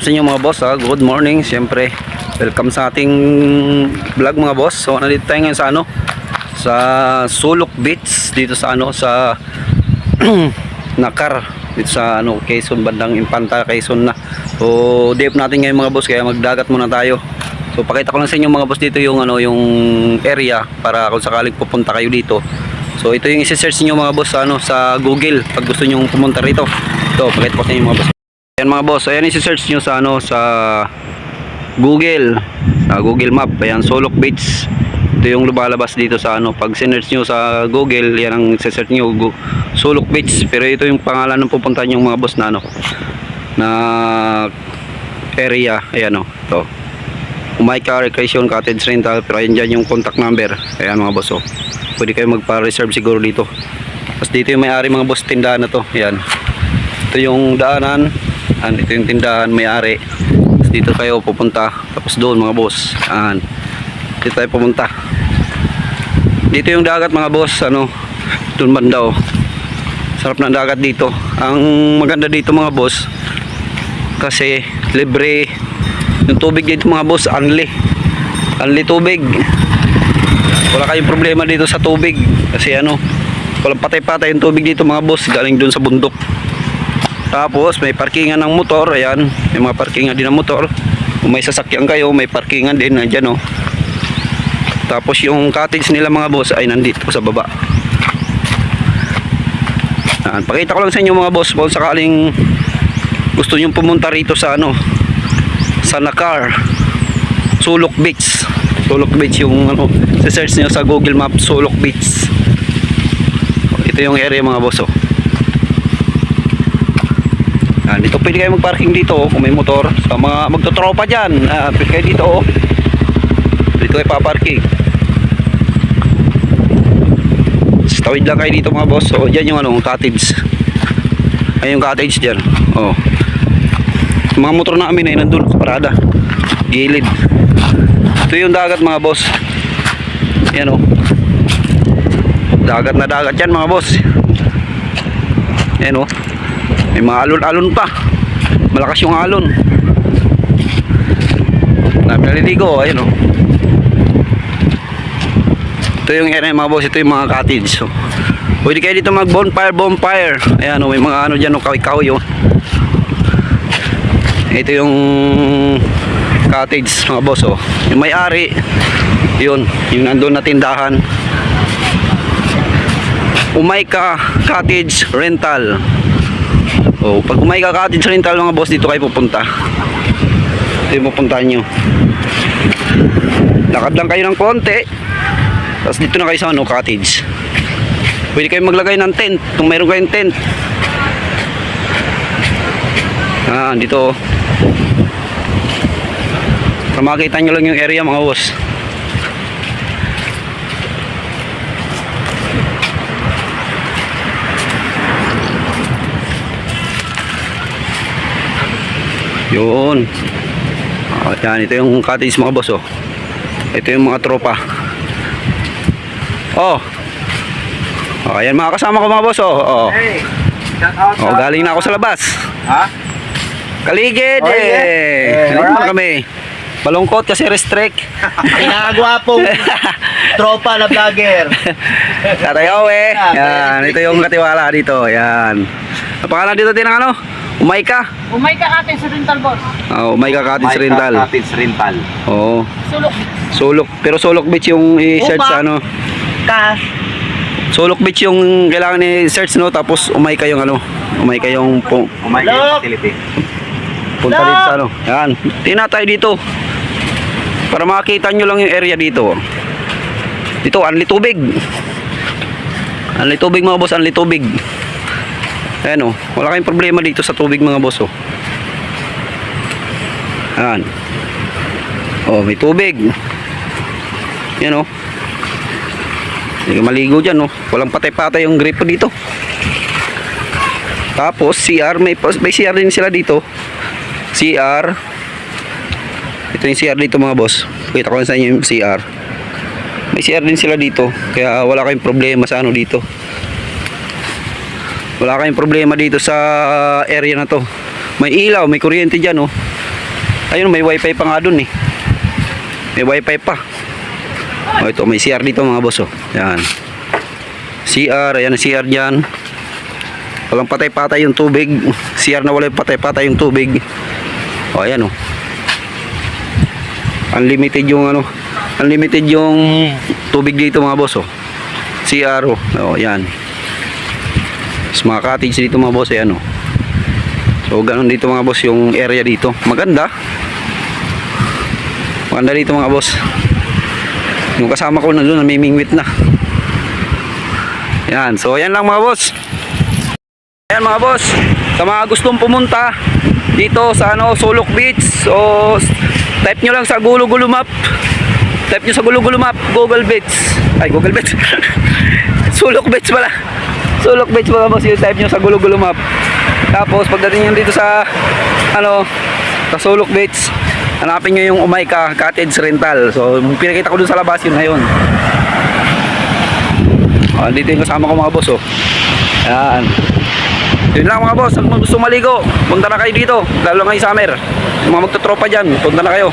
sa inyo mga boss ha? Good morning, siyempre welcome sa ating vlog mga boss. So nandito tayo ngayon sa sa Sulok Beach, dito sa sa Nakar, dito sa Quezon, bandang Infanta, Quezon na. So day off natin ngayon mga boss, kaya magdagat muna tayo. So pakita ko lang sa inyo mga boss dito yung yung area para kung sakaling pupunta kayo dito. So ito yung i-search niyo mga boss sa Google pag gusto niyo pumunta rito. So pakita ko sa inyo mga boss. Ayan mga boss, ayan i-search nyo sa sa Google, sa Google Map. Ayan, Sulok Beach. Ito yung lumalabas dito sa pag sinearch nyo sa Google, yan ang i-search nyo, Sulok Beach. Pero ito yung pangalan ng pupuntahan yung mga boss na na area. Ayan ito. Umayka Recreation Cottage Rental. Pero ayan dyan yung contact number. Ayan mga boss pwede kayo magpa-reserve siguro dito. Tapos dito yung may-ari mga boss tindahan na to. Ayan, ito yung daanan. Ito yung tindahan, may-ari. Dito kayo pupunta. Tapos doon mga boss, dito tayo pupunta. Dito yung dagat mga boss, doon banda sarap ng dagat dito. Ang maganda dito mga boss, kasi libre yung tubig dito mga boss. Only tubig. Wala kayong problema dito sa tubig, kasi walang patay-patay yung tubig dito mga boss, galing doon sa bundok. Tapos may parkingan ng motor. Ayan, may mga parkingan din ng motor. Kung may sasakyan kayo, may parkingan din nandiyan Tapos yung cottage nila mga boss ay nandito sa baba. Pakita ko lang sa inyo mga boss kung sakaling gusto nyo pumunta rito sa sa Nakar, Sulok Beach. Sulok Beach yung search nyo sa Google Maps, Sulok Beach. Ito yung area mga boss dito pwede kayo magparking dito kung may motor. Sa mga magtotropa dyan, pwede kayo dito dito kayo paparking. Tawid lang kayo dito mga boss. So dyan yung cottage. Ayun yung cottage dyan. Mga motor namin ay nandun sa parada, gilid. Ito yung dagat mga boss. Yan dagat na dagat yan mga boss. Yan may mga alon-alon pa. Malakas yung alon. Naliligo. Ayun Ito yung area mga boss. Ito yung mga cottage. So, pwede kayo dito mag bonfire. Ayan may mga dyan kawi-kawi Ito yung cottage mga boss yung may-ari. Yun yung nandun na tindahan. Umayka Cottage Rental. Pag Umayka Cottage Rental mga boss, dito kayo pupunta. Ito yung pupuntahan nyo. Lakad lang kayo ng konti, tapos dito na kayo sa cottage. Pwede kayo maglagay ng tent kung mayroon kayong tent. Dito para makita nyo lang yung area mga boss. Yun. Yan, ito yung cottage mga boss Ito yung mga tropa. Ayan mga kasama ko mga boss Hey, shout out galing na ako sa labas. Kaligid yeah. Naman kami. Malungkot kasi restrict. Pinakagwapong tropa na vlogger. Tatayaw Yan, ito yung katiwala dito. Yan. Ang pangalan dito din ang Umayka Cottage Rental boss. Umayka Cottage Rental. Cottage Rental. Sulok. Pero Sulok Beach yung i-search sa Sulok Beach yung kailangan i-search tapos Umayka yung Umayka yung Umayka utility. Punta dito sa Yan. Tingnan tayo dito. Para makita nyo lang yung area dito. Dito only tubig. Only tubig mga boss, only tubig. Ayan wala kayong problema dito sa tubig mga boss Ayan. May tubig. Yan hindi ka maligo dyan walang patay-patay yung gripo dito. Tapos CR, may CR din sila dito. CR. Ito yung CR dito mga boss. Kita ko sa inyo yung CR. May CR din sila dito, kaya wala kayong problema sa dito. Wala kayong problema dito sa area na to. May ilaw, may kuryente dyan Ayun, may wifi pa nga dun eh. May wifi pa. Oh, ito, may CR dito mga boss, oh. Yan. CR, ayan ang CR dyan. Walang patay-patay yung tubig. CR na walang patay-patay yung tubig. Oh, ayan, oh. Unlimited yung ano, unlimited yung tubig dito mga boss, oh. CR, oh. Oh, yan. Mas mga cottage dito mga boss, ayan, oh. So, ganun dito mga boss yung area dito. Maganda. Maganda dito mga boss. Yung kasama ko na doon, namimingwit na. Yan. So, ayan lang mga boss. Ayan mga boss. Sa mga gustong pumunta dito sa ano, Sulok Beach. So, type nyo lang sa Gulo-Gulo Map. Type nyo sa Gulo-Gulo Map, Google Beach. Ay, Google Beach. Sulok Beach pala. Sulok Beach mga boss. Yung type nyo sa Gulo-Gulo Map. Tapos, pagdating nyo dito sa ano, sa Sulok Beach, hanapin nyo yung Umayka Cottage Rental. So, pinakita ko dun sa labas, yun na yun. Dito yung kasama ko mga boss, oh. Ayan. Yun lang mga boss, kung gusto maligo, punta na kayo dito. Lalo ngayong summer. Yung mga magtutropa dyan, punta na kayo.